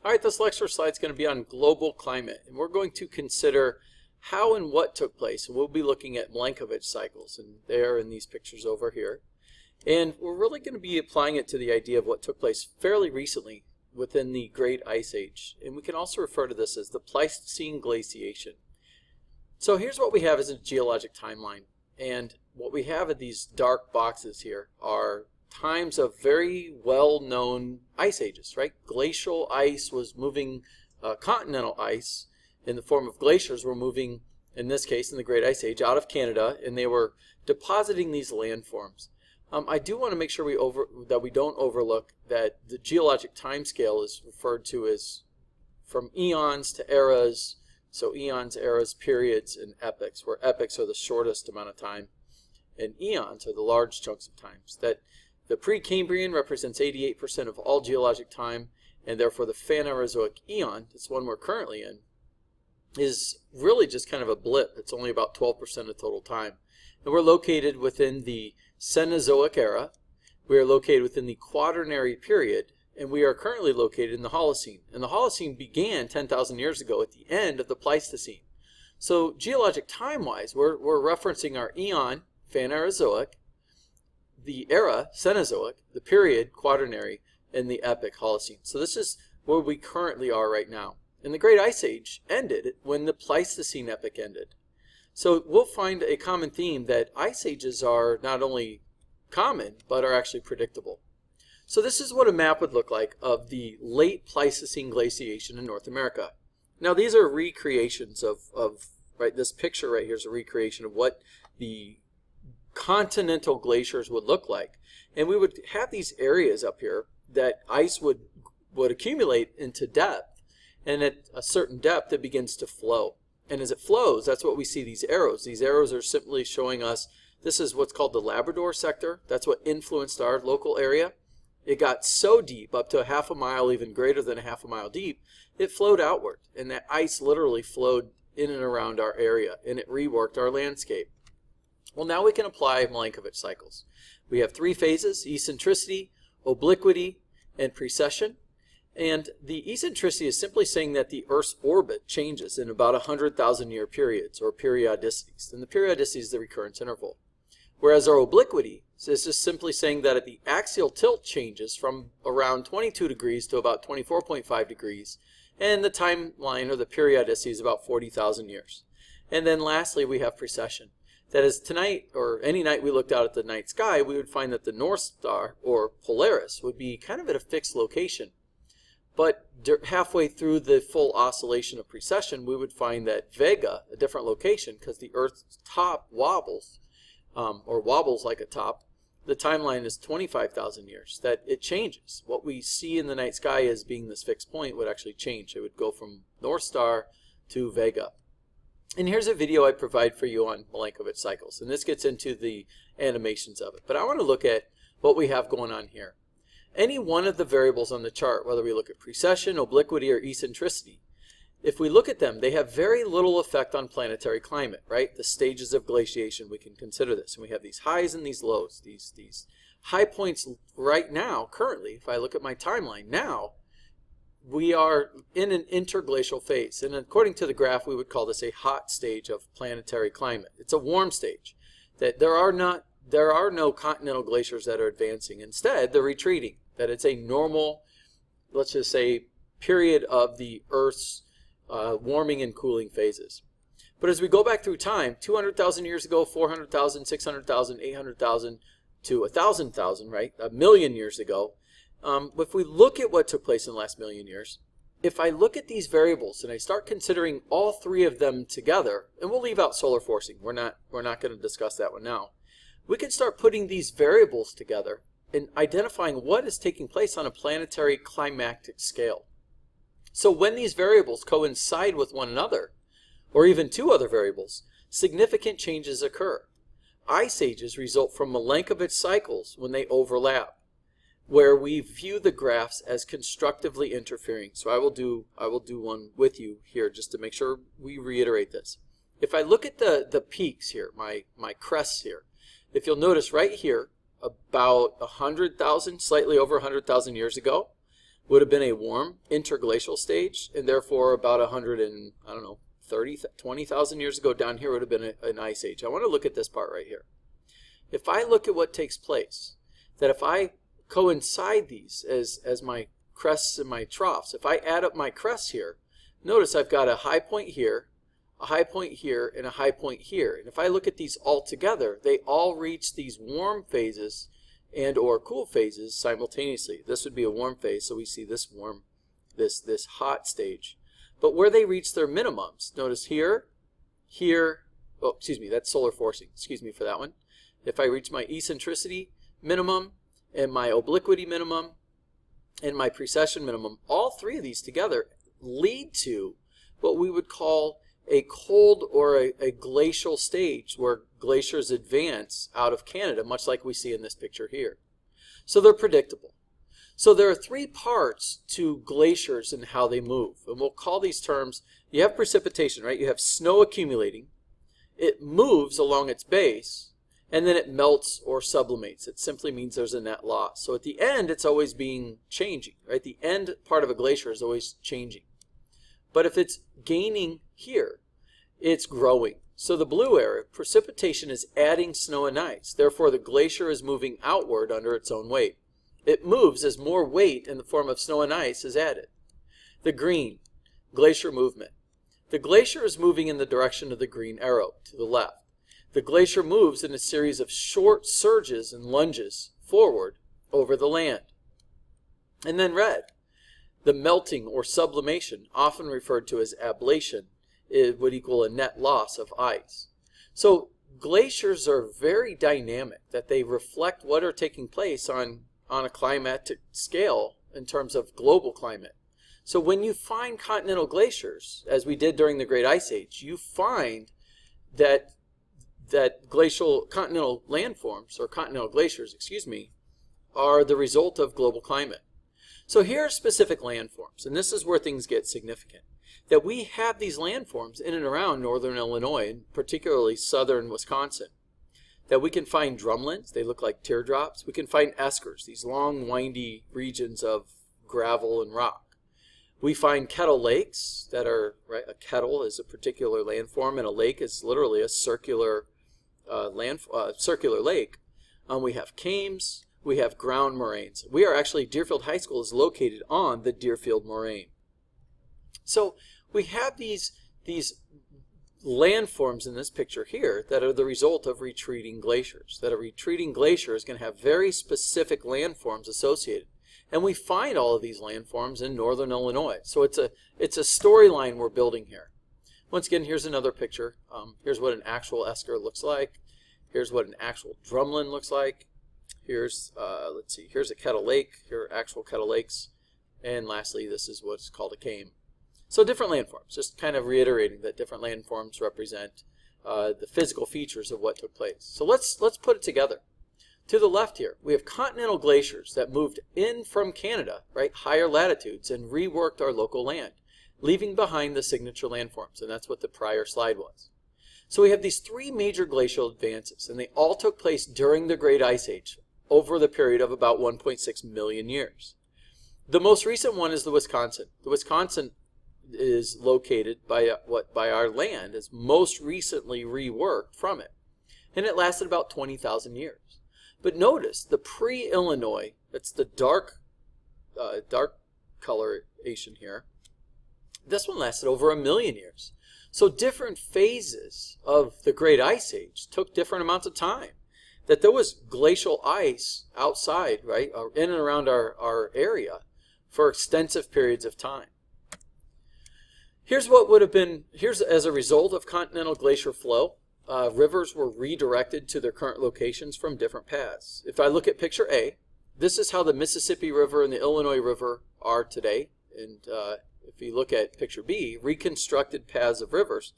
All right, this lecture slide is going to be on global climate, and we're going to consider how and what took place. And we'll be looking at Milankovitch cycles, and they're in these pictures over here. And we're really going to be applying it to the idea of what took place fairly recently within the Great Ice Age. And we can also refer to this as the Pleistocene glaciation. So here's what we have as a geologic timeline. And what we have in these dark boxes here are times of very well-known ice ages, right? Glacial ice was moving, continental ice in the form of glaciers were moving, in this case, in the Great Ice Age, out of Canada, and they were depositing these landforms. I do want to make sure that we don't overlook that the geologic time scale is referred to as from eons to eras, so eons, eras, periods, and epochs, where epochs are the shortest amount of time, and eons are the large chunks of times. That the Precambrian represents 88% of all geologic time, and therefore the Phanerozoic eon, this one we're currently in, is really just kind of a blip. It's only about 12% of total time. And we're located within the Cenozoic era, we are located within the Quaternary period, and we are currently located in the Holocene. And the Holocene began 10,000 years ago at the end of the Pleistocene. So geologic time-wise, we're referencing our eon, Phanerozoic, the era, Cenozoic, the period, Quaternary, and the epoch, Holocene. So this is where we currently are right now. And the Great Ice Age ended when the Pleistocene epoch ended. So we'll find a common theme that ice ages are not only common, but are actually predictable. So this is what a map would look like of the late Pleistocene glaciation in North America. Now these are recreations of right, this picture right here is a recreation of what the continental glaciers would look like. And we would have these areas up here that ice would accumulate into depth. And at a certain depth, it begins to flow. And as it flows, that's what we see these arrows. These arrows are simply showing us, this is what's called the Labrador sector. That's what influenced our local area. It got so deep, up to a half a mile, even greater than a half a mile deep, it flowed outward. And that ice literally flowed in and around our area, and it reworked our landscape. Well, now we can apply Milankovitch cycles. We have three phases: eccentricity, obliquity, and precession. And the eccentricity is simply saying that the Earth's orbit changes in about 100,000 year periods, or periodicities. And the periodicity is the recurrence interval. Whereas our obliquity is just simply saying that the axial tilt changes from around 22 degrees to about 24.5 degrees. And the timeline, or the periodicity, is about 40,000 years. And then lastly, we have precession. That is, tonight, or any night we looked out at the night sky, we would find that the North Star, or Polaris, would be kind of at a fixed location. But halfway through the full oscillation of precession, we would find that Vega, a different location, because the Earth's top wobbles, or wobbles like a top, the timeline is 25,000 years, that it changes. What we see in the night sky as being this fixed point would actually change. It would go from North Star to Vega. And here's a video I provide for you on Milankovitch cycles, and this gets into the animations of it. But I want to look at what we have going on here. Any one of the variables on the chart, whether we look at precession, obliquity, or eccentricity, if we look at them, they have very little effect on planetary climate, right? The stages of glaciation, we can consider this. And we have these highs and these lows. These high points right now, currently, if I look at my timeline now, we are in an interglacial phase. And according to the graph, we would call this a hot stage of planetary climate. It's a warm stage. That there are no continental glaciers that are advancing. Instead, they're retreating. That it's a normal, let's just say, period of the Earth's warming and cooling phases. But as we go back through time, 200,000 years ago, 400,000, 600,000, 800,000 to 1,000,000, right? A million years ago. If we look at what took place in the last million years, if I look at these variables and I start considering all three of them together, and we'll leave out solar forcing, we're not going to discuss that one now, we can start putting these variables together and identifying what is taking place on a planetary climactic scale. So when these variables coincide with one another, or even two other variables, significant changes occur. Ice ages result from Milankovitch cycles when they overlap, where we view the graphs as constructively interfering. So I will do one with you here just to make sure we reiterate this. If I look at the peaks here, my crests here, if you'll notice right here, about 100,000, slightly over 100,000 years ago, would have been a warm interglacial stage, and therefore about 100 and, I don't know, 20,000 years ago down here would have been an ice age. I want to look at this part right here. If I look at what takes place, that if I coincide these as my crests and my troughs, if I add up my crests here, notice I've got a high point here, a high point here, and a high point here. And if I look at these all together, they all reach these warm phases and or cool phases simultaneously. This would be a warm phase, so we see this warm, this hot stage. But where they reach their minimums, notice here, oh, excuse me, that's solar forcing, excuse me for that one. If I reach my eccentricity minimum and my obliquity minimum and my precession minimum, all three of these together lead to what we would call a cold or a glacial stage where glaciers advance out of Canada, much like we see in this picture here. So they're predictable. So there are three parts to glaciers and how they move. And we'll call these terms, you have precipitation, right? You have snow accumulating. It moves along its base, and then it melts or sublimates. It simply means there's a net loss. So at the end, it's always changing, right? The end part of a glacier is always changing. But if it's gaining here, it's growing. So the blue area, precipitation is adding snow and ice. Therefore, the glacier is moving outward under its own weight. It moves as more weight in the form of snow and ice is added. The green, glacier movement. The glacier is moving in the direction of the green arrow to the left. The glacier moves in a series of short surges and lunges forward over the land. And then red, the melting or sublimation, often referred to as ablation, it would equal a net loss of ice. So glaciers are very dynamic, that they reflect what are taking place on a climatic scale in terms of global climate. So when you find continental glaciers, as we did during the Great Ice Age, you find that continental landforms, or continental glaciers, excuse me, are the result of global climate. So here are specific landforms, and this is where things get significant. That we have these landforms in and around northern Illinois, and particularly southern Wisconsin. That we can find drumlins, they look like teardrops. We can find eskers, these long, windy regions of gravel and rock. We find kettle lakes that are, right, a kettle is a particular landform, and a lake is literally a circular circular lake. We have kames, we have ground moraines. We are actually, Deerfield High School is located on the Deerfield Moraine. So we have these landforms in this picture here that are the result of retreating glaciers. That a retreating glacier is going to have very specific landforms associated. And we find all of these landforms in northern Illinois. So it's a storyline we're building here. Once again, here's another picture. Here's what an actual esker looks like. Here's what an actual drumlin looks like. Here's, let's see, here's a kettle lake. Here are actual kettle lakes. And lastly, this is what's called a kame. So different landforms, just kind of reiterating that different landforms represent the physical features of what took place. So let's put it together. To the left here, we have continental glaciers that moved in from Canada, right, higher latitudes, and reworked our local land, leaving behind the signature landforms, and that's what the prior slide was. So we have these three major glacial advances, and they all took place during the Great Ice Age, over the period of about 1.6 million years. The most recent one is the Wisconsin. The Wisconsin is located by our land is most recently reworked from it, and it lasted about 20,000 years. But notice the pre-Illinois, that's the dark coloration here, this one lasted over 1 million years. So different phases of the Great Ice Age took different amounts of time. That there was glacial ice outside, right, in and around our area for extensive periods of time. Here's what would have been, here's as a result of continental glacier flow, rivers were redirected to their current locations from different paths. If I look at picture A, this is how the Mississippi River and the Illinois River are today. And if you look at picture B, reconstructed paths of rivers,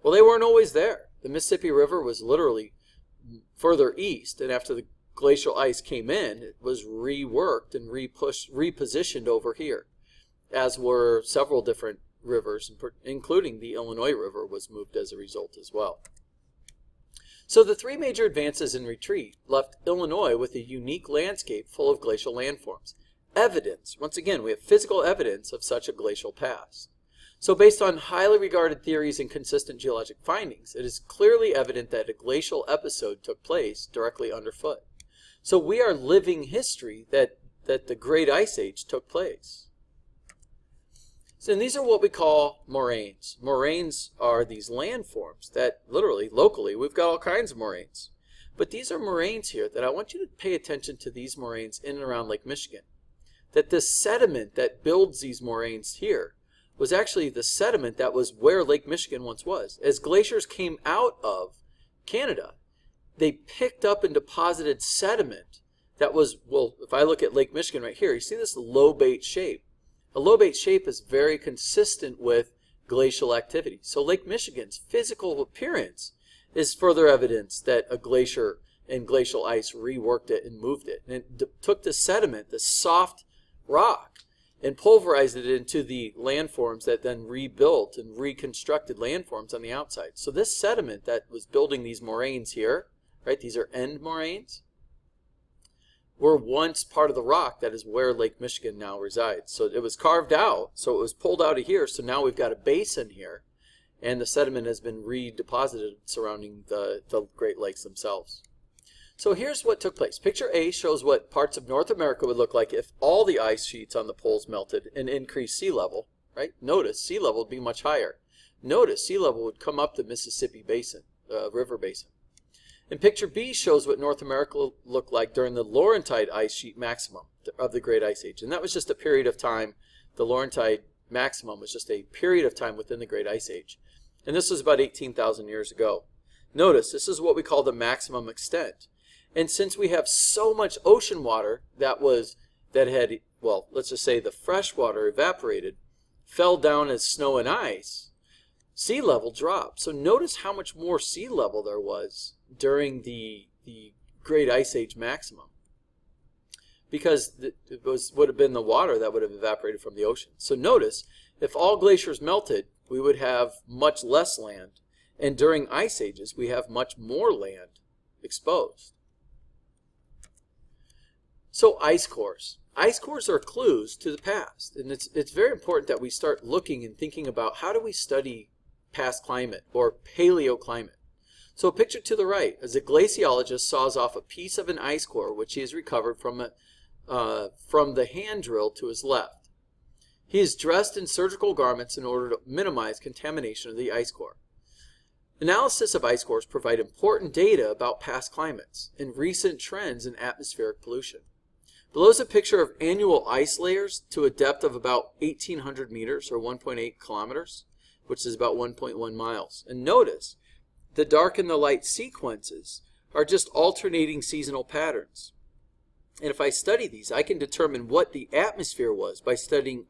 well, they weren't always there. The Mississippi River was literally further east, and after the glacial ice came in, it was reworked and repositioned over here, as were several different rivers, including the Illinois River was moved as a result as well. So the three major advances in retreat left Illinois with a unique landscape full of glacial landforms. evidence. Once again, we have physical evidence of such a glacial past. So based on highly regarded theories and consistent geologic findings, it is clearly evident that a glacial episode took place directly underfoot. So we are living history that the Great Ice Age took place. So, and these are what we call moraines. Moraines are these landforms that literally, locally, we've got all kinds of moraines. But these are moraines here that I want you to pay attention to, these moraines in and around Lake Michigan. That the sediment that builds these moraines here was actually the sediment that was where Lake Michigan once was. As glaciers came out of Canada, they picked up and deposited sediment that was, well, if I look at Lake Michigan right here, you see this lobate shape. A lobate shape is very consistent with glacial activity. So Lake Michigan's physical appearance is further evidence that a glacier and glacial ice reworked it and moved it. And it took the sediment, the soft rock, and pulverized it into the landforms that then rebuilt and reconstructed landforms on the outside. So this sediment that was building these moraines here, right, these are end moraines, were once part of the rock that is where Lake Michigan now resides. So it was carved out, so it was pulled out of here, so now we've got a basin here, and the sediment has been redeposited surrounding the Great Lakes themselves. So here's what took place. Picture A shows what parts of North America would look like if all the ice sheets on the poles melted and increased sea level, right? Notice sea level would be much higher. Notice sea level would come up the Mississippi Basin, river basin. And picture B shows what North America looked like during the Laurentide ice sheet maximum of the Great Ice Age. And that was just a period of time. The Laurentide maximum was just a period of time within the Great Ice Age. And this was about 18,000 years ago. Notice, this is what we call the maximum extent. And since we have so much ocean water that had, well, let's just say the fresh water evaporated, fell down as snow and ice, sea level dropped. So notice how much more sea level there was during the Great Ice Age maximum, because it would have been the water that would have evaporated from the ocean. So notice, if all glaciers melted, we would have much less land, and during ice ages we have much more land exposed. So ice cores. Ice cores are clues to the past, and it's very important that we start looking and thinking about how do we study past climate or paleoclimate. So a picture to the right, as a glaciologist saws off a piece of an ice core which he has recovered from the hand drill to his left. He is dressed in surgical garments in order to minimize contamination of the ice core. Analysis of ice cores provide important data about past climates and recent trends in atmospheric pollution. Below is a picture of annual ice layers to a depth of about 1,800 meters or 1.8 kilometers, which is about 1.1 miles. And notice, the dark and the light sequences are just alternating seasonal patterns. And if I study these, I can determine what the atmosphere was by studying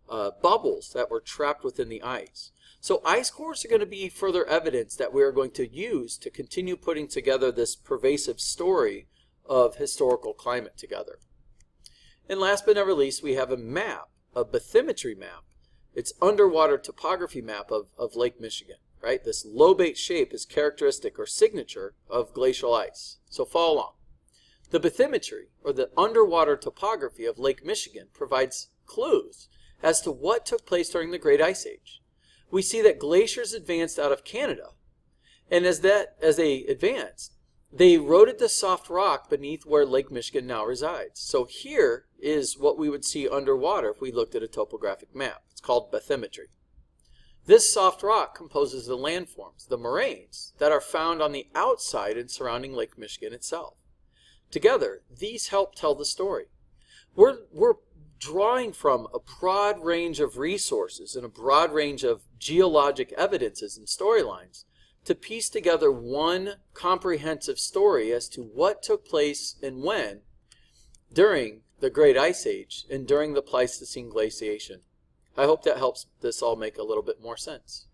bubbles that were trapped within the ice. So ice cores are going to be further evidence that we are going to use to continue putting together this pervasive story of historical climate together. And last but not least, we have a map, a bathymetry map. It's underwater topography map of Lake Michigan, right? This lobate shape is characteristic or signature of glacial ice. So follow along. The bathymetry, or the underwater topography of Lake Michigan, provides clues as to what took place during the Great Ice Age. We see that glaciers advanced out of Canada, and as they advanced, they eroded the soft rock beneath where Lake Michigan now resides. So here is what we would see underwater if we looked at a topographic map. It's called bathymetry. This soft rock composes the landforms, the moraines, that are found on the outside and surrounding Lake Michigan itself. Together, these help tell the story. We're drawing from a broad range of resources and a broad range of geologic evidences and storylines to piece together one comprehensive story as to what took place and when during the Great Ice Age and during the Pleistocene glaciation. I hope that helps this all make a little bit more sense.